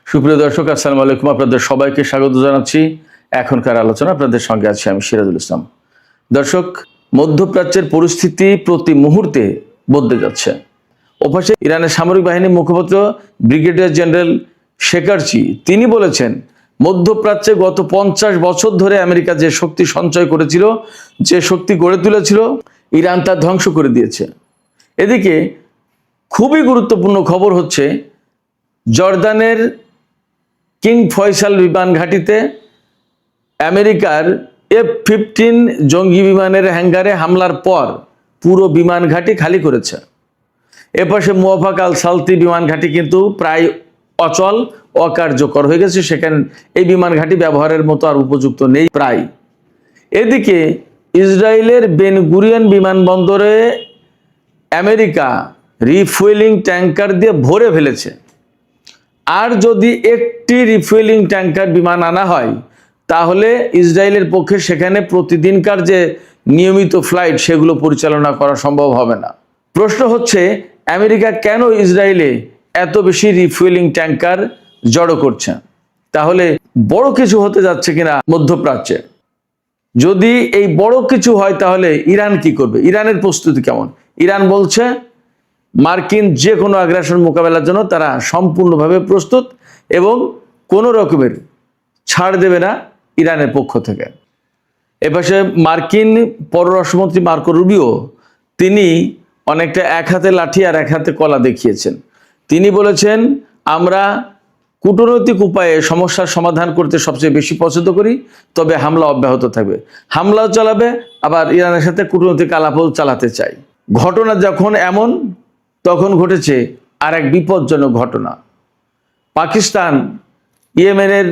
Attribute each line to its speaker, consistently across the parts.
Speaker 1: সুপ্রিয় দর্শক, আসসালামু আলাইকুম। আপনাদের সবাইকে স্বাগত জানাচ্ছি। এখনকার আলোচনা আপনাদের সঙ্গে আছি আমি সিরাজুল ইসলাম। দর্শক, মধ্যপ্রাচ্যের পরিস্থিতি প্রতি মুহূর্তে বদলে যাচ্ছে। ওপাশে ইরানের সামরিক বাহিনীর মুখপাত্র ব্রিগেডিয়ার জেনারেল শেকারচি তিনি বলেছেন, মধ্যপ্রাচ্যে গত 50 বছর ধরে আমেরিকা যে শক্তি সঞ্চয় করেছিল, যে শক্তি গড়ে তুলেছিল, ইরান তা ধ্বংস করে দিয়েছে। এদিকে খুবই গুরুত্বপূর্ণ খবর হচ্ছে, জর্দানের কিং ফয়সাল বিমান ঘাঁটিতে আমেরিকার F-15 জঙ্গি বিমানের হ্যাঙ্গারে হামলার পর পুরো বিমান ঘাঁটি খালি করেছে। এপাশে মুওয়াফাক আল সালতি বিমান ঘাঁটি কিন্তু প্রায় অচল, অকার্যকর হয়ে গেছে। সেখানে এই বিমান ঘাঁটি ব্যবহারের মতো আর উপযুক্ত নেই প্রায়। এদিকে ইসরায়েলের বেন গুরিয়ন বিমানবন্দরে আমেরিকা রিফুয়েলিং ট্যাঙ্কার দিয়ে ভরে ফেলেছে। আর যদি একটি রিফুয়েলিং ট্যাঙ্কার বিমান আনা হয়, তাহলে ইসরায়েলের পক্ষে সেখানে প্রতিদিনকার যে নিয়মিত ফ্লাইট সেগুলো পরিচালনা করা সম্ভব হবে না। প্রশ্ন হচ্ছে, আমেরিকা কেন ইসরায়েলে এত বেশি রিফুয়েলিং ট্যাঙ্কার জড়ো করছে? তাহলে বড় কিছু হতে যাচ্ছে কিনা মধ্যপ্রাচ্যে? যদি এই বড় কিছু হয়, তাহলে ইরান কি করবে? ইরানের প্রস্তুতি কেমন? ইরান বলছে, মার্কিন যে কোনো আগ্রাসন মোকাবেলার জন্য তারা সম্পূর্ণভাবে প্রস্তুত এবং কোনো রকমের ছাড় দেবে না ইরানের পক্ষ থেকে। এপাশে মার্কিন পররাষ্ট্রমন্ত্রী মার্কো রুবিও তিনি অনেকটা এক হাতে লাঠি আর এক হাতে কলা দেখিয়েছেন। তিনি বলেছেন, আমরা কূটনৈতিক উপায়ে সমস্যার সমাধান করতে সবচেয়ে বেশি পছন্দ করি, তবে হামলা অব্যাহত থাকবে। হামলাও চালাবে, আবার ইরানের সাথে কূটনৈতিক আলাপও চালাতে চাই। ঘটনা যখন এমন, তখন ঘটেছে আর এক বিপজ্জনক ঘটনা। পাকিস্তান ইয়েমেনের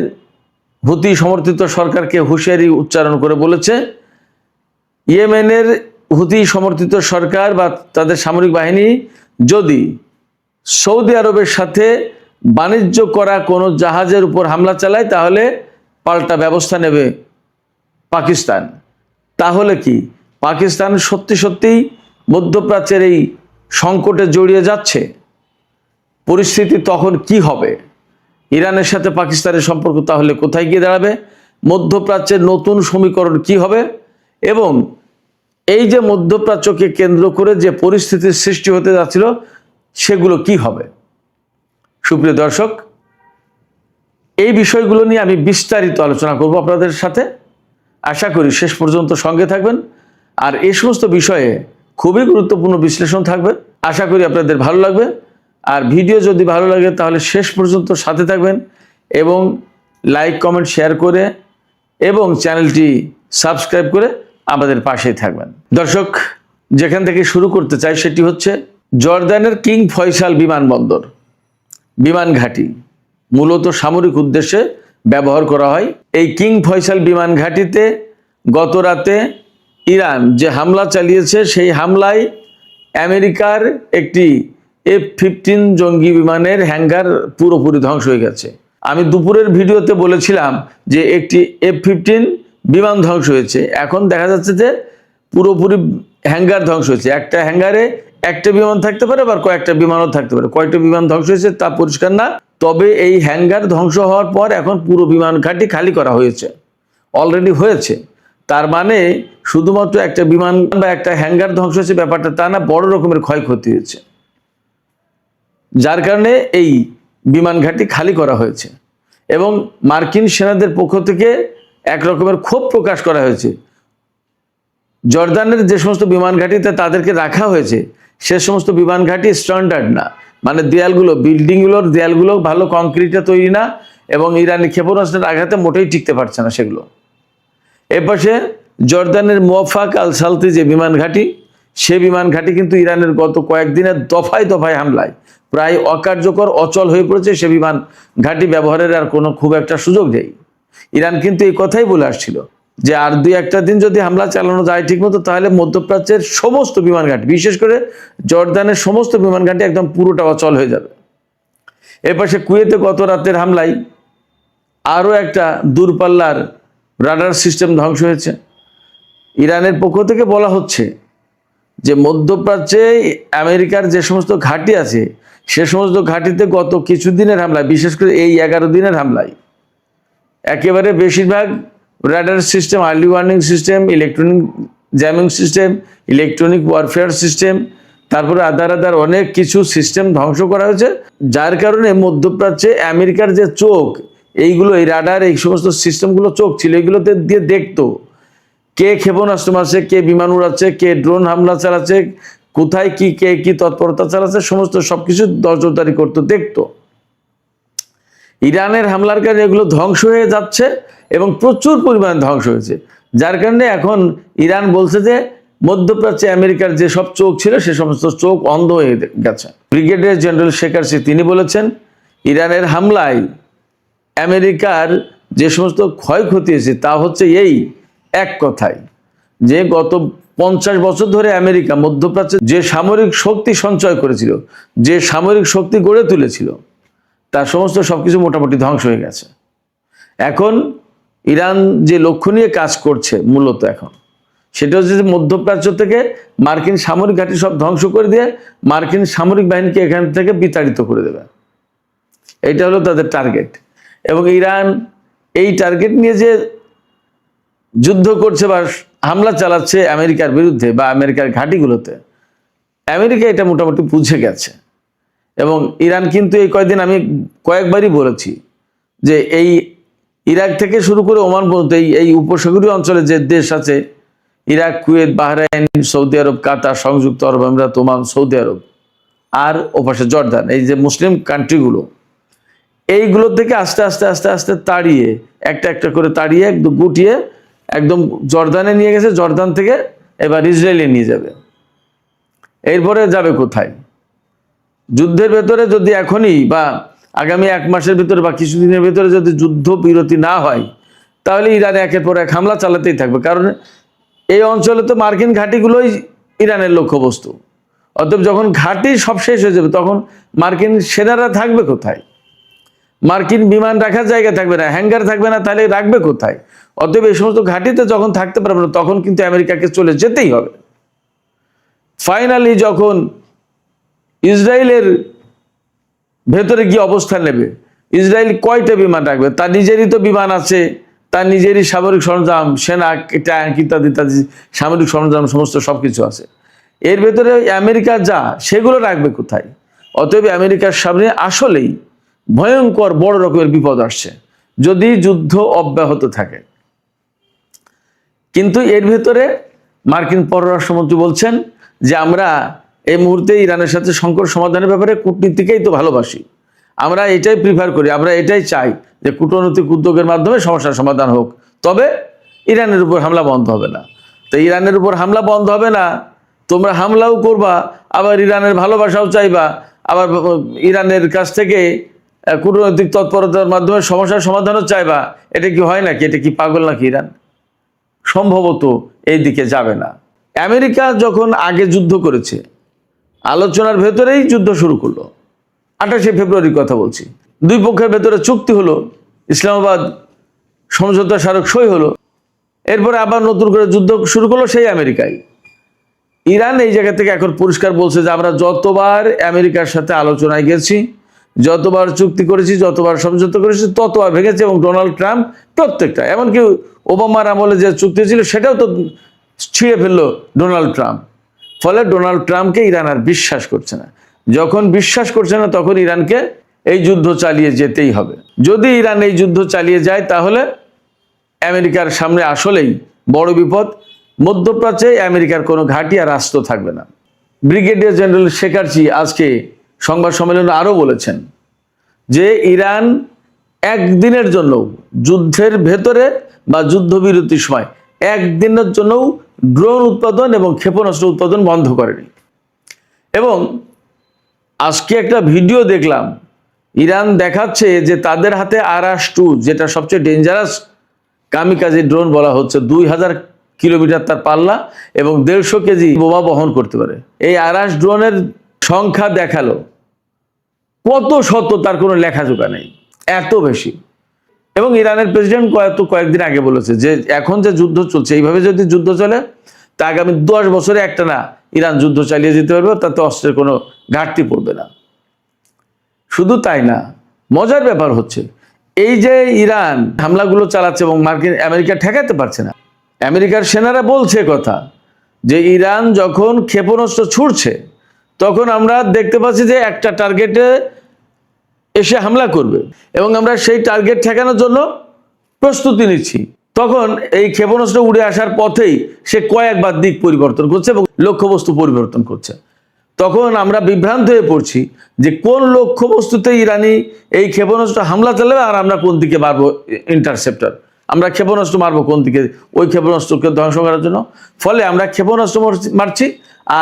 Speaker 1: হুতি সমর্থিত সরকারকে হুঁশিয়ারি উচ্চারণ করে বলেছে, ইয়েমেনের হুতি সমর্থিত সরকার বা তাদের সামরিক বাহিনী যদি সৌদি আরবের সাথে বাণিজ্য করা কোনো জাহাজের উপর হামলা চালায়, তাহলে পাল্টা ব্যবস্থা নেবে পাকিস্তান। তাহলে কি পাকিস্তান সত্যি সত্যিই মধ্যপ্রাচ্যের এই সংকটে জড়িয়ে যাচ্ছে? পরিস্থিতি তখন কি হবে? ইরানের সাথে পাকিস্তানের সম্পর্ক তাহলে কোথায় গিয়ে দাঁড়াবে? মধ্যপ্রাচ্যের নতুন সমীকরণ কি হবে? এবং এই যে মধ্যপ্রাচ্যকে কেন্দ্র করে যে পরিস্থিতির সৃষ্টি হতে যাচ্ছিল, সেগুলো কি হবে? সুপ্রিয় দর্শক, এই বিষয়গুলো নিয়ে আমি বিস্তারিত আলোচনা করব আপনাদের সাথে। আশা করি শেষ পর্যন্ত সঙ্গে থাকবেন। আর এই সমস্ত বিষয়ে খুবই গুরুত্বপূর্ণ বিশ্লেষণ থাকবে। আশা করি আপনাদের ভালো লাগবে। আর ভিডিও যদি ভালো লাগে, তাহলে শেষ পর্যন্ত সাথে থাকবেন এবং লাইক, কমেন্ট, শেয়ার করে এবং চ্যানেলটি সাবস্ক্রাইব করে আমাদের পাশেই থাকবেন। দর্শক, যেখান থেকে শুরু করতে চাই সেটি হচ্ছে জর্দানের কিং ফয়সাল বিমানবন্দর, বিমান ঘাঁটি মূলত সামরিক উদ্দেশ্যে ব্যবহার করা হয়। এই কিং ফয়সাল বিমান ঘাঁটিতে গত রাতে ইরান যে হামলা চালিয়েছে, সেই হামলায় আমেরিকার একটি F-15 জঙ্গি বিমানের হ্যাঙ্গার পুরোপুরি ধ্বংস হয়ে গেছে। আমি দুপুরের ভিডিওতে বলেছিলাম যে একটি F-15 বিমান ধ্বংস হয়েছে। এখন দেখা যাচ্ছে যে পুরোপুরি হ্যাঙ্গার ধ্বংস হয়েছে। একটা হ্যাঙ্গারে একটা বিমান থাকতে পারে, আবার কয়েকটা বিমানও থাকতে পারে। কয়টা বিমান ধ্বংস হয়েছে তা পরিষ্কার না। তবে এই হ্যাঙ্গার ধ্বংস হওয়ার পর এখন পুরো বিমান ঘাঁটি খালি করা হয়েছে, অলরেডি হয়েছে। তার মানে শুধুমাত্র একটা বিমান বা একটা হ্যাঙ্গার ধ্বংস হয়েছে ব্যাপারটা তা না, বড় রকমের ক্ষয়ক্ষতি হয়েছে। যার কারণে এই বিমান ঘাঁটি খালি করা হয়েছে এবং মার্কিন সেনাদের পক্ষ থেকে এক রকমের ক্ষোভ প্রকাশ করা হয়েছে। জর্দানের যে সমস্ত বিমান ঘাঁটিতে তাদেরকে রাখা হয়েছে, সে সমস্ত বিমান ঘাঁটি স্ট্যান্ডার্ড না, মানে দেয়ালগুলো, বিল্ডিংগুলোর দেয়ালগুলো ভালো কংক্রিটে তৈরি না এবং ইরানি ক্ষেপণাস্ত্রের আঘাতে মোটেই টিকতে পারছে না সেগুলো। এপাশে জর্দানের মুওয়াফাক আল সালতি যে বিমান ঘাঁটি, সে বিমান ঘাঁটি কিন্তু ইরানের গত কয়েকদিনের দফায় দফায় হামলায় প্রায় অকার্যকর, অচল হয়ে পড়েছে। সে বিমান ঘাঁটি ব্যবহারের আর কোনো খুব একটা সুযোগ নেই। ইরান কিন্তু এই কথাই বলে আসছিল যে আর 2-1 দিন যদি হামলা চালানো যায় ঠিকমতো, তাহলে মধ্যপ্রাচ্যের সমস্ত বিমান ঘাঁটি, বিশেষ করে জর্দানের সমস্ত বিমান ঘাঁটি একদম পুরোটা অচল হয়ে যাবে। এপাশে কুয়েতে গত রাতের হামলায় আরও একটা দূরপাল্লার রাডার সিস্টেম ধ্বংস হয়েছে। ইরানের পক্ষ থেকে বলা হচ্ছে যে মধ্যপ্রাচ্যে আমেরিকার যে সমস্ত ঘাঁটি আছে সে সমস্ত ঘাঁটিতে গত কিছুদিনের হামলায়, বিশেষ করে এই 11 দিনের হামলায় একেবারে বেশিরভাগ radar system, early warning system, electronic jamming system, electronic warfare system, তারপরে আদার অনেক কিছু সিস্টেম ধ্বংস করা হয়েছে, যার কারণে মধ্যপ্রাচ্যে আমেরিকার যে চোখ, এইগুলো, এই রাডার, এই সমস্ত সিস্টেমগুলো চোখ ছিল, এগুলোতে দিয়ে দেখতো কে ক্ষেপণাস্ত্র মারছে, কে বিমান উড়াচ্ছে, কে ড্রোন হামলা চালাচ্ছে, কোথায় কি, কে কি তৎপরতা চালাচ্ছে, সমস্ত সবকিছু নজরদারি করতো, দেখতো। ইরানের হামলার কারণে এগুলো ধ্বংস হয়ে যাচ্ছে এবং প্রচুর পরিমাণে ধ্বংস হয়েছে, যার কারণে এখন ইরান বলছে যে মধ্যপ্রাচ্যে আমেরিকার যে সব চোখ ছিল সে সমস্ত চোখ অন্ধ হয়ে গেছে। ব্রিগেডিয়ার জেনারেল শেখারসি তিনি বলেছেন, ইরানের হামলায় আমেরিকার যে সমস্ত ক্ষয়ক্ষতি হয়েছে তা হচ্ছে এই এক কথায় যে গত 50 বছর ধরে আমেরিকা মধ্যপ্রাচ্যে যে সামরিক শক্তি সঞ্চয় করেছিল, যে সামরিক শক্তি গড়ে তুলেছিল, তার সমস্ত সবকিছু মোটামুটি ধ্বংস হয়ে গেছে। এখন ইরান যে লক্ষ্য নিয়ে কাজ করছে মূলত এখন সেটা হচ্ছে যে মধ্যপ্রাচ্য থেকে মার্কিন সামরিক ঘাঁটি সব ধ্বংস করে দিয়ে মার্কিন সামরিক বাহিনীকে এখান থেকে বিতাড়িত করে দেবে, এইটা হলো তাদের টার্গেট। এবং ইরান এই টার্গেট নিয়ে যে যুদ্ধ করছে বা হামলা চালাচ্ছে আমেরিকার বিরুদ্ধে বা আমেরিকার ঘাঁটিগুলোতে, আমেরিকা এটা মোটামুটি বুঝে গেছে। এবং ইরান কিন্তু এই কয়েকদিন আমি কয়েকবারই বলেছি যে এই ইরাক থেকে শুরু করে ওমান পর্যন্ত এই উপসাগরীয় অঞ্চলে যে দেশ আছে, ইরাক, কুয়েত, বাহরাইন, সৌদি আরব, কাতার, সংযুক্ত আরব আমিরাত, ওমান, সৌদি আরব আর ওপাশে জর্দান, এই যে মুসলিম কান্ট্রিগুলো, এইগুলো থেকে আস্তে আস্তে আস্তে আস্তে তাড়িয়ে একটা একটা করে তাড়িয়ে একদম গুটিয়ে একদম জর্দানে নিয়ে গেছে। জর্দান থেকে এবার ইসরায়েলে নিয়ে যাবে। এরপরে যাবে কোথায়? যুদ্ধের ভেতরে যদি এখনই বা আগামী 1 মাসের ভিতরে বা কিছুদিনের ভিতরে যদি যুদ্ধ বিরতি না হয়, তাহলে ইরান একের পর এক হামলা চালাতেই থাকবে। কারণ এই অঞ্চলে তো মার্কিন ঘাঁটিগুলোই ইরানের লক্ষ্যবস্তু। অতএব যখন ঘাঁটি সব শেষ হয়ে যাবে তখন মার্কিন সেনারা থাকবে কোথায়? মার্কিন বিমান রাখার জায়গা থাকবে না, হ্যাঙ্গার থাকবে না, তাহলে রাখবে কোথায়? অতএব এই সমস্ত ঘাঁটিতে যখন থাকতে পারবে না তখন কিন্তু আমেরিকাকে চলে যেতেই হবে। ফাইনালি যখন ইসরায়েলের ভেতরে গিয়ে অবস্থান নেবে, ইসরায়েল কয়টা বিমান রাখবে? তার নিজেরই তো বিমান আছে, তার নিজেরই সামরিক সরঞ্জাম, সেনা, ট্যাঙ্ক ইত্যাদি ইত্যাদি সামরিক সরঞ্জাম সমস্ত সবকিছু আছে। এর ভেতরে আমেরিকা যা, সেগুলো রাখবে কোথায়? অতএব আমেরিকার সামনে আসলেই ভয়ঙ্কর বড় রকমের বিপদ আসছে যদি যুদ্ধ অব্যাহত থাকে। কিন্তু এর ভেতরে মার্কিন পররাষ্ট্রমন্ত্রী বলছেন যে আমরা এই মুহূর্তে ইরানের সাথে সংকট সমাধানের ব্যাপারে কূটনীতিকেই তো ভালোবাসি, আমরা এটাই প্রিফার করি, আমরা এটাই চাই যে কূটনৈতিক উদ্যোগের মাধ্যমে সমস্যার সমাধান হোক, তবে ইরানের উপর হামলা বন্ধ হবে না। তো ইরানের উপর হামলা বন্ধ হবে না, তোমরা হামলাও করবা, আবার ইরানের ভালোবাসাও চাইবা, আবার ইরানের কাছ থেকে কূটনৈতিক তৎপরতার মাধ্যমে সমস্যার সমাধানও চাইবা। এটা কি হয় নাকি? এটা কি পাগল নাকি ইরান? সম্ভবত এই দিকে যাবে না। আমেরিকা যখন আগে যুদ্ধ করেছে, আলোচনার ভেতরেই যুদ্ধ শুরু করলো। 28শে ফেব্রুয়ারির কথা বলছি। দুই পক্ষের ভেতরে চুক্তি হলো, ইসলামাবাদ সমঝোতা স্মারক সই হলো, এরপরে আবার নতুন করে যুদ্ধ শুরু করলো সেই আমেরিকায়। ইরান এই জায়গা থেকে এখন পরিষ্কার বলছে যে আমরা যতবার আমেরিকার সাথে আলোচনায় গেছি, যতবার চুক্তি করেছি, যতবার সমঝোতা করেছি, ততবার ভেঙেছে। এবং ডোনাল্ড ট্রাম্প প্রত্যেকটা, এমনকি ওবামার আমলে যে চুক্তি ছিল সেটাও তো ছিঁড়ে ফেললো ডোনাল্ড ট্রাম্প। ফলে ডোনাল্ড ট্রাম্পকে ইরান আর বিশ্বাস করছে না। যখন বিশ্বাস করছে না তখন ইরানকে এই যুদ্ধ চালিয়ে যেতেই হবে। যদি ইরান এই যুদ্ধ চালিয়ে যায় তাহলে আমেরিকার সামনে আসলেই বড় বিপদ। মধ্যপ্রাচ্যে আমেরিকার কোনো ঘাঁটি আর রাষ্ট্র থাকবে না। ব্রিগেডিয়ার জেনারেল শেখারচি আজকে সংবাদ সম্মেলনে আরও বলেছেন যে ইরান একদিনের জন্য যুদ্ধের ভেতরে বা যুদ্ধবিরতির সময় একদিনের জন্যও ড্রোন উৎপাদন এবং ক্ষেপণাস্ত্র উৎপাদন বন্ধ করেনি। এবং আজকে একটা ভিডিও দেখলাম, ইরান দেখাচ্ছে যে তাদের হাতে আরাস-2, যেটা সবচেয়ে ডেঞ্জারাস কামিকাজি ড্রোন বলা হচ্ছে, 2000 কিলোমিটার তার পাল্লা এবং 150 কেজি বোমা বহন করতে পারে। এই আরাস ড্রোনের সংখ্যা দেখালো কত শত, তার কোনো লেখাজোখা নেই, এত বেশি। এবং ইরানের প্রেসিডেন্ট কয়েকদিন আগে বলেছে যে এখন যে যুদ্ধ চলছে, এইভাবে যদি যুদ্ধ চলে তা আগামী 10 বছরে একটা না ইরান যুদ্ধ চালিয়ে যেতে পারবে, তাতে অস্ত্রের কোনো ঘাটতি পড়বে না। শুধু তাই না, মজার ব্যাপার হচ্ছে এই যে ইরান হামলাগুলো চালাচ্ছে এবং আমেরিকা ঠেকাতে পারছে না। আমেরিকার সেনারা বলছে কথা যে ইরান যখন ক্ষেপণাস্ত্র ছুড়ছে তখন আমরা দেখতে পাচ্ছি যে একটা টার্গেটে এসে হামলা করবে এবং আমরা সেই টার্গেট ঠেকানোর জন্য প্রস্তুতি নিচ্ছি। তখন এই ক্ষেপণাস্ত্র উড়ে আসার পথেই সে কয়েকবার দিক পরিবর্তন করছে এবং লক্ষ্যবস্তু পরিবর্তন করছে। তখন আমরা বিভ্রান্ত হয়ে পড়ছি যে কোন লক্ষ্যবস্তুতে ইরানি এই ক্ষেপণাস্ত্র হামলা চালাবে আর আমরা কোন দিকে মারবো ইন্টারসেপ্টর, আমরা ক্ষেপণাস্ত্র মারবো কোন দিকে ওই ক্ষেপণাস্ত্রকে ধ্বংস করার জন্য। ফলে আমরা ক্ষেপণাস্ত্র মারছি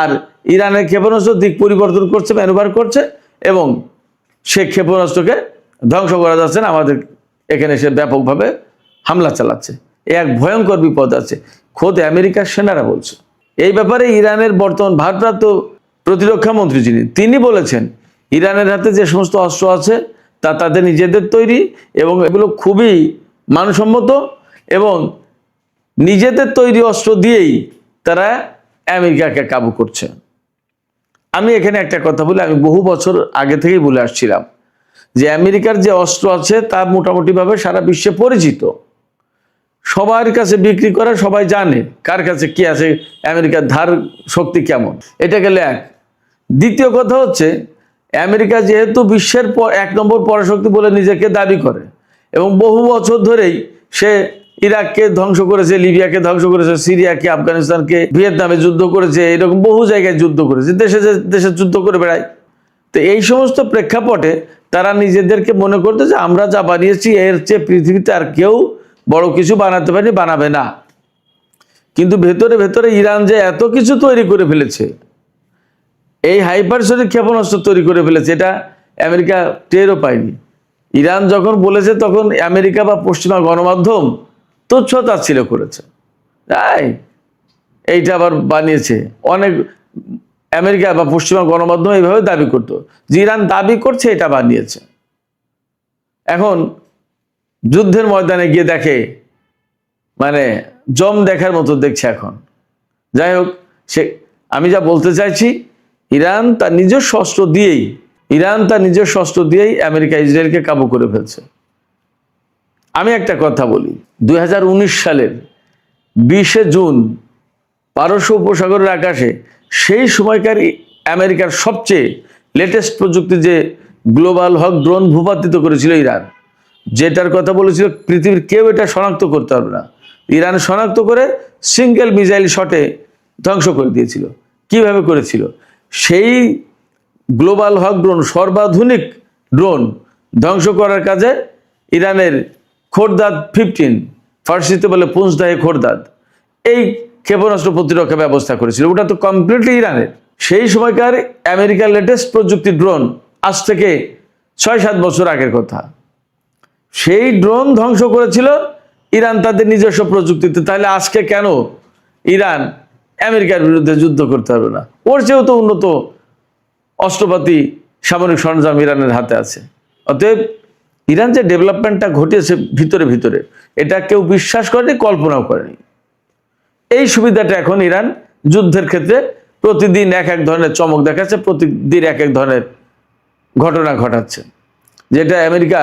Speaker 1: আর ইরানের ক্ষেপণাস্ত্র দিক পরিবর্তন করছে, ম্যানুভার করছে এবং সে ক্ষেপণাস্ত্রকে ধ্বংস করা যাচ্ছে না, আমাদের এখানে সে ব্যাপকভাবে হামলা চালাচ্ছে। এক ভয়ঙ্কর বিপদ আছে, খোদ আমেরিকার সেনারা বলছে। এই ব্যাপারে ইরানের বর্তমান ভারপ্রাপ্ত প্রতিরক্ষা মন্ত্রী তিনি বলেছেন ইরানের হাতে যে সমস্ত অস্ত্র আছে তা তাদের নিজেদের তৈরি এবং এগুলো খুবই মানসম্মত এবং নিজেদের তৈরি অস্ত্র দিয়েই তারা আমেরিকাকে কাবু করছে। আমি এখানে একটা কথা বলি, আমি বহু বছর আগে থেকেই বলে আসছিলাম যে আমেরিকার যে অস্ত্র আছে তা মোটামুটিভাবে সারা বিশ্বে পরিচিত, সবার কাছে বিক্রি করে, সবাই জানে কার কাছে কি আছে, আমেরিকার ধার শক্তি কেমন। এটা গেলে এক। দ্বিতীয় কথা হচ্ছে আমেরিকা যেহেতু বিশ্বের এক নম্বর পরাশক্তি বলে নিজেকে দাবি করে এবং বহু বছর ধরেই সে ইরাককে ধ্বংস করেছে, লিবিয়াকে ধ্বংস করেছে, সিরিয়াকে, আফগানিস্তানকে, ভিয়েতনামে যুদ্ধ করেছে, এরকম বহু জায়গায় যুদ্ধ করেছে, দেশে দেশে যুদ্ধ করে বেড়ায়। তো এই সমস্ত প্রেক্ষাপটে তারা নিজেদেরকে মনে করতে যে আমরা যা বানিয়েছি এর চেয়ে পৃথিবীতে আর কেউ বড় কিছু বানাতে পারেনি, বানাবে না। কিন্তু ভেতরে ভেতরে ইরান যে এত কিছু তৈরি করে ফেলেছে, এই হাইপারসনিক ক্ষেপণাস্ত্র তৈরি করে ফেলেছে, এটা আমেরিকা টেরও পায়নি। ইরান যখন বলেছে তখন আমেরিকা বা পশ্চিমা গণমাধ্যম তুচ্ছ-তাচ্ছিল্য করেছে, তাই এইটা আবার বানিয়েছে। অনেক আমেরিকা বা পশ্চিমা গণমাধ্যম এইভাবে দাবি করতো যে ইরান দাবি করছে এটা বানিয়েছে। এখন যুদ্ধের ময়দানে গিয়ে দেখে মানে জম দেখার মতো দেখছে এখন। যাই হোক, আমি যা বলতে চাইছি, ইরান তার নিজস্ব অস্ত্র দিয়েই আমেরিকা ইসরায়েলকে কাবু করে ফেলছে। আমি একটা কথা বলি, 2019 সালের 20শে জুন পারস্য উপসাগরের আকাশে সেই সময়কার আমেরিকার সবচেয়ে লেটেস্ট প্রযুক্তি যে গ্লোবাল হক ড্রোন ভূপাতিত করেছিল ইরান, যেটার কথা বলেছিল পৃথিবীর কেউ এটা শনাক্ত করতে পারবে না, ইরান শনাক্ত করে সিঙ্গেল মিসাইল শটে ধ্বংস করে দিয়েছিল। কিভাবে করেছিল? সেই গ্লোবাল হক ড্রোন, সর্বাধুনিক ড্রোন ধ্বংস করার কাজে ইরানের খোরদাদ 15, ফার্সিতে বলে পুঞ্জদাহে খোরদাদ, এই ক্ষেপণাস্ত্র প্রতিরক্ষা ব্যবস্থা করেছিল। ওটা তো কমপ্লিটলি ইরানের। সেই সময়কার আমেরিকার লেটেস্ট প্রযুক্তি ড্রোন, আজ থেকে 6-7 বছর আগের কথা, সেই ড্রোন ধ্বংস করেছিল ইরান তাদের নিজস্ব প্রযুক্তিতে। তাহলে আজকে কেন ইরান আমেরিকার বিরুদ্ধে যুদ্ধ করতে পারবে না? ওর চেয়েও তো উন্নত অস্ত্রপাতি, সামরিক সরঞ্জাম ইরানের হাতে আছে। অতএব ইরান যে ডেভেলপমেন্টটা ঘটিয়েছে ভিতরে ভিতরে, এটা কেউ বিশ্বাস করেনি, কল্পনাও করেনি। এই সুবিধাটা এখন ইরান যুদ্ধের ক্ষেত্রে প্রতিদিন এক এক ধরনের চমক দেখাচ্ছে, প্রতিদিন এক এক ধরনের ঘটনা ঘটাচ্ছে, যেটা আমেরিকা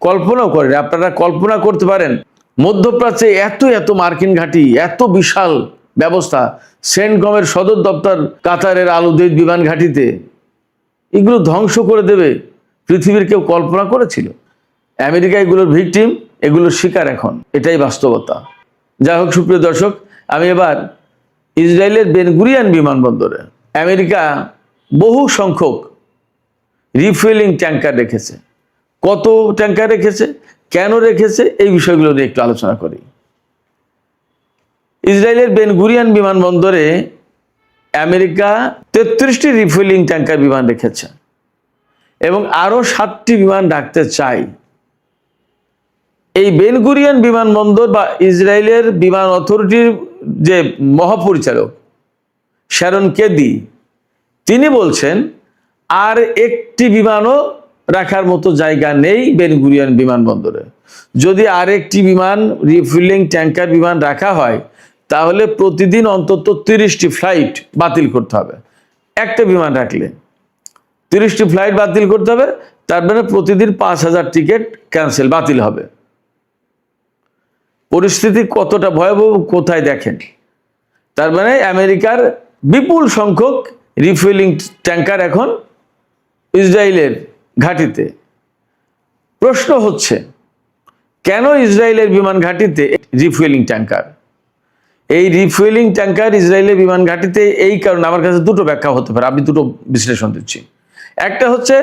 Speaker 1: কল্পনাও করেনি। আপনারা কল্পনা করতে পারেন মধ্যপ্রাচ্যে এত এত মার্কিন ঘাঁটি, এত বিশাল ব্যবস্থা, সেন্টকমের সদর দপ্তর কাতারের আল উদেইদ বিমান ঘাঁটিতে, এগুলো ধ্বংস করে দেবে পৃথিবীর কেউ কল্পনা করেছিল? আমেরিকা এগুলোর ভিকটিম, এগুলোর শিকার এখন, এটাই বাস্তবতা। যাই হোক সুপ্রিয় দর্শক, আমি এবার ইসরায়েলের বেন গুরিয়ন বিমানবন্দরে আমেরিকা বহু সংখ্যক রিফুয়েলিং ট্যাঙ্কার রেখেছে। কত ট্যাঙ্কার রেখেছে, কেন রেখেছে, এই বিষয়গুলো নিয়ে একটু আলোচনা করি। ইসরায়েলের বেন গুরিয়ন বিমানবন্দরে আমেরিকা 33টি রিফুয়েলিং ট্যাঙ্কার বিমান রেখেছে এবং আরো 7টি বিমান রাখতে চাই। এই বেন গুরিয়ন বিমানবন্দর বা ইসরায়েলের বিমান অথরিটির যে মহাপরিচালক শ্যারন কেদি, তিনি বলছেন আর একটি বিমানও রাখার মতো জায়গা নেই বেন গুরিয়ন বিমানবন্দরে। যদি আর একটি বিমান রিফুয়েলিং ট্যাঙ্কার বিমান রাখা হয় তাহলে প্রতিদিন অন্তত 30টি ফ্লাইট বাতিল করতে হবে। একটা বিমান রাখলে 30টি ফ্লাইট বাতিল করতে হবে, তার মানে প্রতিদিন 5,000 টিকিট ক্যান্সেল বাতিল হবে। পরিস্থিতি কতটা ভয়াবহ কোথায় দেখেন। তার মানে আমেরিকার বিপুল সংখ্যক রিফুয়েলিং ট্যাঙ্কার এখন ইসরায়েলের ঘাঁটিতে। প্রশ্ন হচ্ছে কেন ইসরায়েলের বিমান ঘাঁটিতে রিফুয়েলিং ট্যাঙ্কার? এই রিফুয়েলিং ট্যাঙ্কার ইসরায়েলের বিমান ঘাঁটিতে এই কারণে আমার কাছে দুটো ব্যাখ্যা হতে পারে, আমি দুটো বিশ্লেষণ দিচ্ছি। একটা হচ্ছে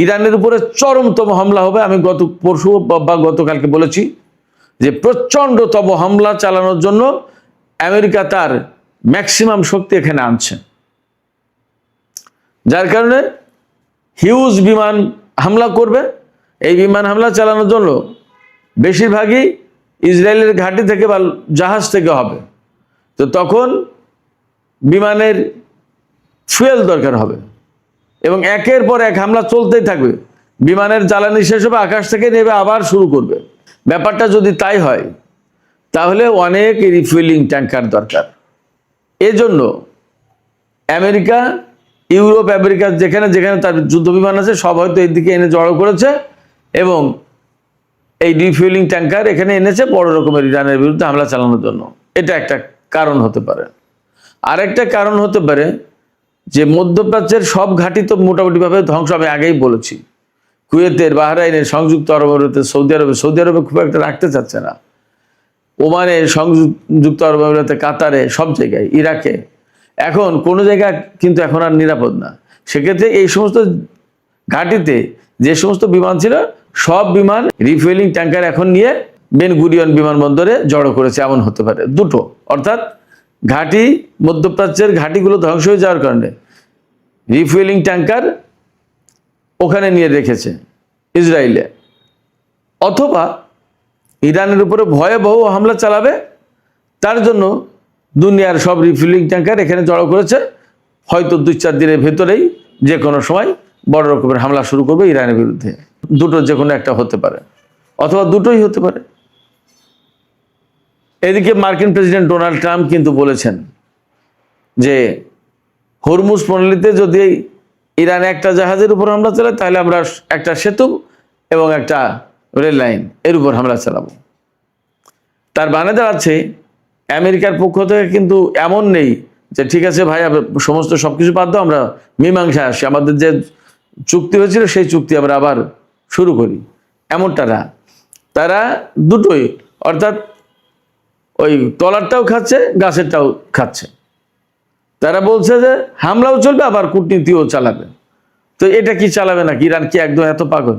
Speaker 1: ইরানের উপরে চরমতম হামলা হবে। আমি পরশু বা গতকালকে বলেছি যে প্রচণ্ডতম হামলা চালানোর জন্য আমেরিকা তার ম্যাক্সিমাম শক্তি এখানে আনছে, যার কারণে হিউজ বিমান হামলা করবে। এই বিমান হামলা চালানোর জন্য বেশিরভাগই ইসরায়েলের ঘাঁটি থেকে বা জাহাজ থেকে হবে। তো তখন বিমানের ফুয়েল দরকার হবে এবং একের পর এক হামলা চলতেই থাকবে। বিমানের জ্বালানি শেষ হবে, আকাশ থেকে নেবে আবার শুরু করবে। ব্যাপারটা যদি তাই হয় তাহলে অনেক রিফুয়েলিং ট্যাঙ্কার দরকার। এজন্য আমেরিকা, ইউরোপ, আমেরিকা যেখানে যেখানে তার যুদ্ধ বিমান আছে সব হয়তো এদিকে এনে জড়ো করেছে এবং এই রিফুয়েলিং ট্যাঙ্কার এখানে এনেছে বড় রকমের ইরানের বিরুদ্ধে হামলা চালানোর জন্য। এটা একটা কারণ হতে পারে। আরেকটা কারণ হতে পারে যে মধ্যপ্রাচ্যের সব ঘাঁটি তো মোটামুটিভাবে ধ্বংস। আমি আগেই বলেছি, কুয়েতের, বাহরাইনের, সংযুক্ত আরব আমিরাতের, সৌদি আরবে খুব একটা রাখতে চাচ্ছে না, ওমানে, সংযুক্ত আরব আমিরাতে, কাতারে, সব জায়গায়, ইরাকে। এখন কোনো জায়গা কিন্তু এখন আর নিরাপদ না। সেক্ষেত্রে এই সমস্ত ঘাঁটিতে যে সমস্ত বিমান ছিল সব বিমান রিফুয়েলিং ট্যাঙ্কার এখন নিয়ে বেন গুরিয়ন বিমানবন্দরে জড়ো করেছে, এমন হতে পারে। দুটো, অর্থাৎ ঘাঁটি, মধ্যপ্রাচ্যের ঘাঁটিগুলো ধ্বংস হয়ে যাওয়ার কারণে রিফুয়েলিং ট্যাঙ্কার ওখানে নিয়ে রেখেছে ইসরায়েলে, অথবা ইরানের উপরে ভয়াবহ হামলা চালাবে তার জন্য দুনিয়ার সব রিফুয়েলিং ট্যাঙ্কার এখানে জড়ো করেছে। হয়তো 2-4 দিনের ভেতরেই যে কোনো সময় বড় রকমের হামলা শুরু করবে ইরানের বিরুদ্ধে। দুটো যে কোনো একটা হতে পারে, অথবা দুটোই হতে পারে। এদিকে মার্কিন প্রেসিডেন্ট ডোনাল্ড ট্রাম্প কিন্তু বলেছেন যে হরমুজ প্রণালীতে যদি ইরান একটা জাহাজের উপর হামলা চালায় তাহলে আমরা একটা সেতু এবং একটা রেল লাইন এর উপর হামলা চালাবো। তার মানে দাঁড়াচ্ছে আমেরিকার পক্ষ থেকে কিন্তু এমন নেই যে ঠিক আছে ভাই সমস্ত সবকিছু বাদ দাও, আমরা মীমাংসা আসি, আমাদের যে চুক্তি হয়েছিল সেই চুক্তি আমরা আবার শুরু করি, এমনটা না। তারা দুটোই, অর্থাৎ ওই তলারটাও খাচ্ছে, গাছেরটাও খাচ্ছে। তারা বলছে যে হামলাও চলবে আবার কূটনীতিও চালাবে। তো এটা কি চালাবে নাকি? ইরান কি একদম এত পাগল?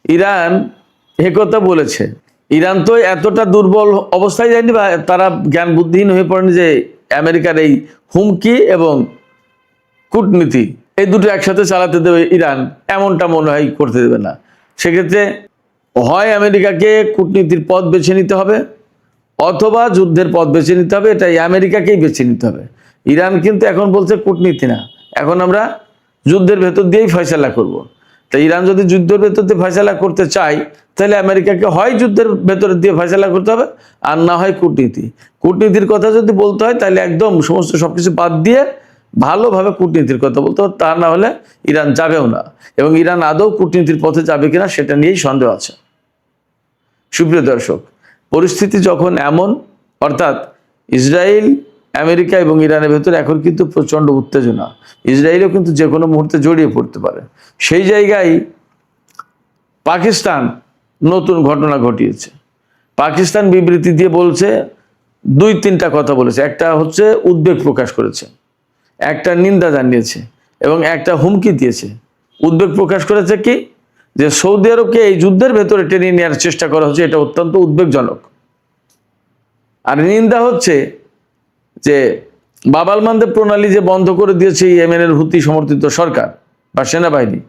Speaker 1: ইরান একথা বলেছে, ইরান তো এতটা দুর্বল অবস্থায় যায়নি বা তারা জ্ঞান বুদ্ধিহীন হয়ে পড়েনি যে আমেরিকার এই হুমকি এবং কূটনীতি এই দুটো একসাথে চালাতে দেবে ইরান, এমনটা মনে হয় করতে দেবে না। সেক্ষেত্রে হয় আমেরিকাকে কূটনীতির পথ বেছে নিতে হবে অথবা যুদ্ধের পথ বেছে নিতে হবে। এটাই আমেরিকাকেই বেছে নিতে হবে। ইরান কিন্তু এখন বলছে কূটনীতি না, এখন আমরা যুদ্ধের ভেতর দিয়েই ফয়সালা করব। তাই ইরান যদি যুদ্ধের ভেতর দিয়ে ফয়সালা করতে চায় তাহলে আমেরিকাকে হয় যুদ্ধের ভেতর দিয়ে ফয়সালা করতে হবে আর না হয় কূটনীতি। কূটনীতির কথা যদি বলতে হয় তাহলে একদম সমস্ত সবকিছু বাদ দিয়ে ভালোভাবে কূটনীতির কথা বলতে হবে, তা না হলে ইরান যাবেও না। এবং ইরান আদৌ কূটনীতির পথে যাবে কিনা সেটা নিয়েই সন্দেহ আছে। সুপ্রিয় দর্শক, পরিস্থিতি যখন এমন, অর্থাৎ ইসরায়েল, আমেরিকা এবং ইরানের ভেতরে এখন কিন্তু প্রচণ্ড উত্তেজনা, ইসরায়েলও কিন্তু যে কোনো মুহূর্তে জড়িয়ে পড়তে পারে। সেই জায়গায় পাকিস্তান নতুন ঘটনা ঘটিয়েছে। পাকিস্তান বিবৃতি দিয়ে বলছে, 2-3টা কথা বলেছে। একটা হচ্ছে উদ্বেগ প্রকাশ করেছে, একটা নিন্দা জানিয়েছে এবং একটা হুমকি দিয়েছে। উদ্বেগ প্রকাশ করেছে কি, যে সৌদি আরবকে এই যুদ্ধের ভেতরে টেনে নেওয়ার চেষ্টা করা হচ্ছে, এটা অত্যন্ত উদ্বেগজনক। আর নিন্দা হচ্ছে যে বাব আল মানদেব প্রণালী যে বন্ধ করে দিয়েছে ইয়েমেনের হুতি সমর্থিত সরকার বা সেনাবাহিনী,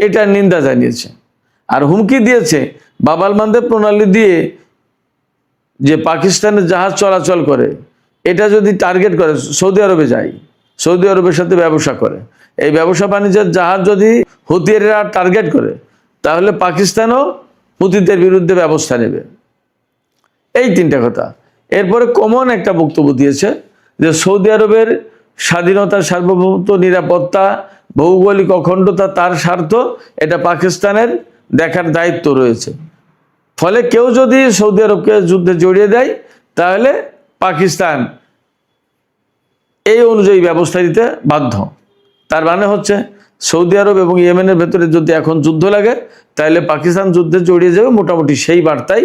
Speaker 1: এটার নিন্দা জানিয়েছে। আর হুমকি দিয়েছে বাব আল মানদেব প্রণালী দিয়ে যে পাকিস্তানের জাহাজ চলাচল করে এটা যদি টার্গেট করে সৌদি আরবে যায়, সৌদি আরবের সাথে ব্যবসা করে, এই ব্যবসা বাণিজ্যের জাহাজ যদি হুতিরা টার্গেট করে তাহলে পাকিস্তানও হুতিদের বিরুদ্ধে ব্যবস্থা নেবে। এই 3টা কথা। এরপরে কমন একটা বক্তব্য দিয়েছে যে সৌদি আরবের স্বাধীনতা, সার্বভৌমত্ব, নিরাপত্তা, ভৌগোলিক অখণ্ডতা তার স্বার্থ, এটা পাকিস্তানের দেখার দায়িত্ব রয়েছে। ফলে কেউ যদি সৌদি আরবকে যুদ্ধে জড়িয়ে দেয় তাহলে পাকিস্তান এই অনুযায়ী ব্যবস্থা দিতে বাধ্য। তার মানে হচ্ছে সৌদি আরব এবং ইয়েমেনের ভেতরে যদি এখন যুদ্ধ লাগে তাহলে পাকিস্তান যুদ্ধে জড়িয়ে যাবে, মোটামুটি সেই বার্তাই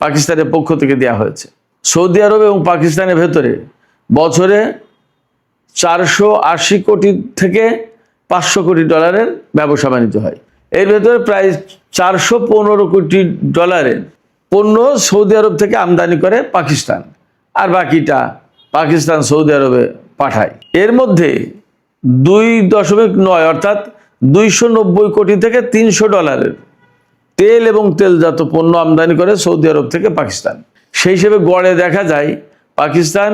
Speaker 1: পাকিস্তানের পক্ষ থেকে দেওয়া হয়েছে। সৌদি আরব এবং পাকিস্তানের ভেতরে বছরে 480 কোটি থেকে 500 কোটি ডলারের ব্যবসা বাণিজ্য হয়। এর ভেতরে প্রায় 415 কোটি ডলারের পণ্য সৌদি আরব থেকে আমদানি করে পাকিস্তান, আর বাকিটা পাকিস্তান সৌদি আরবে পাঠায়। এর মধ্যে 2.9 অর্থাৎ 290 কোটি থেকে 300 ডলারের তেল এবং তেলজাত পণ্য আমদানি করে সৌদি আরব থেকে পাকিস্তান। সেই হিসেবে গড়ে দেখা যায় পাকিস্তান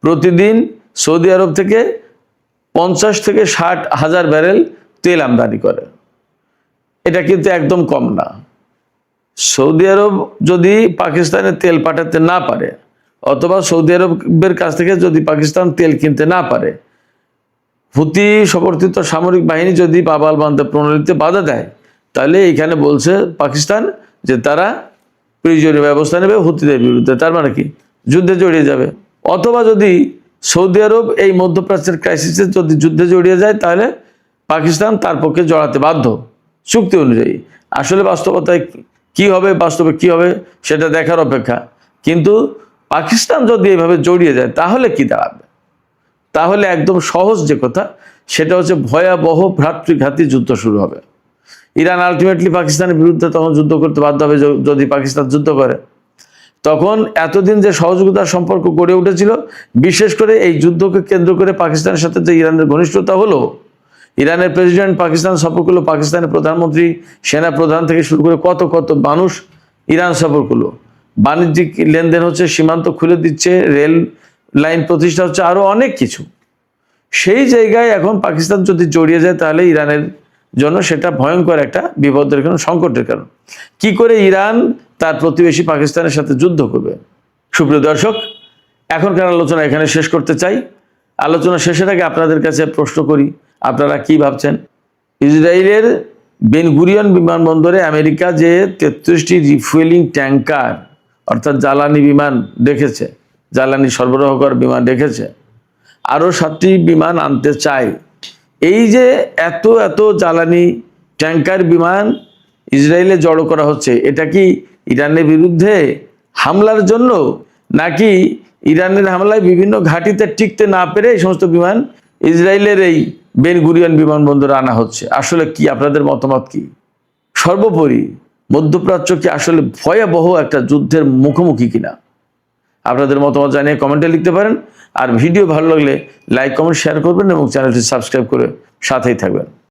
Speaker 1: প্রতিদিন সৌদি আরব থেকে 50 থেকে 60 হাজার ব্যারেল তেল আমদানি করে। এটা কিন্তু একদম কম না। সৌদি আরব যদি পাকিস্তানে তেল পাঠাতে না পারে অথবা সৌদি আরবের কাছ থেকে যদি পাকিস্তান তেল কিনতে না পারে, হুতি সমর্থিত সামরিক বাহিনী যদি পাবাল বান্ধব প্রণালীতে বাধা দেয়, তাহলে এখানে বলছে পাকিস্তান যে তারা প্রয়োজনীয় ব্যবস্থা নেবে হুতিদের বিরুদ্ধে। তার মানে কি যুদ্ধে জড়িয়ে যাবে। অথবা যদি সৌদি আরব এই মধ্যপ্রাচ্যের ক্রাইসিসে যদি যুদ্ধে জড়িয়ে যায় তাহলে পাকিস্তান তার পক্ষে জড়াতে বাধ্য চুক্তি অনুযায়ী। আসলে বাস্তবতায় কি হবে, বাস্তবে কি হবে সেটা দেখার অপেক্ষা। কিন্তু পাকিস্তান যদি এইভাবে জড়িয়ে যায় তাহলে কি দাঁড়াবে? তাহলে একদম সহজ যে কথা সেটা হচ্ছে ভয়াবহ ভ্রাতৃঘাতী যুদ্ধ শুরু হবে। ইরান আলটিমেটলি পাকিস্তানের বিরুদ্ধে তখন যুদ্ধ করতে বাধ্য হবে যদি পাকিস্তান যুদ্ধ করে। তখন এতদিন যে সহযোগিতার সম্পর্ক গড়ে উঠেছিল, বিশেষ করে এই যুদ্ধকে কেন্দ্র করে পাকিস্তানের সাথে যে ইরানের ঘনিষ্ঠতা হলো, ইরানের প্রেসিডেন্ট পাকিস্তান সফর করলো, পাকিস্তানের প্রধানমন্ত্রী, সেনা প্রধান থেকে শুরু করে কত কত মানুষ ইরান সফর করলো, বাণিজ্যিক লেনদেন হচ্ছে, সীমান্ত খুলে দিচ্ছে, রেল লাইন প্রতিষ্ঠা হচ্ছে, আরো অনেক কিছু। সেই জায়গায় এখন পাকিস্তান যদি জড়িয়ে যায় তাহলে ইরানের জন্য সেটা ভয়ঙ্কর একটা বিপদের কারণ, সংকটের কারণ। কি করে ইরান তার প্রতিবেশী পাকিস্তানের সাথে যুদ্ধ করবে? সুপ্রিয় দর্শক, এখনকার আলোচনা এখানে শেষ করতে চাই। আলোচনা শেষের আগে আপনাদের কাছে প্রশ্ন করি, আপনারা কি ভাবছেন? ইসরায়েলের বেন গুরিয়ন বিমানবন্দরে আমেরিকা যে 33টি রিফুয়েলিং ট্যাঙ্কার অর্থাৎ জ্বালানি বিমান রেখেছে, জ্বালানি সরবরাহ করার বিমান রেখেছে, আরও 7টি বিমান আনতে চায়। এই যে এত এত জ্বালানি ট্যাঙ্কার বিমান ইসরায়েলে জড়ো করা হচ্ছে, এটা কি ইরানের বিরুদ্ধে হামলার জন্য, নাকি ইরানের হামলায় বিভিন্ন ঘাঁটিতে টিকতে না পেরে এই সমস্ত বিমান ইসরায়েলের এই বেন গুরিয়ন বিমানবন্দরে আনা হচ্ছে? আসলে কি আপনাদের মতামত কি? সর্বোপরি মধ্যপ্রাচ্য কি আসলে ভয়াবহ একটা যুদ্ধের মুখোমুখি কিনা? আপনাদের মতামত জানিয়ে কমেন্টে লিখতে পারেন। আর ভিডিও ভালো লাগলে লাইক, কমেন্ট, শেয়ার করবেন এবং চ্যানেলটি সাবস্ক্রাইব করে সাথেই থাকবেন।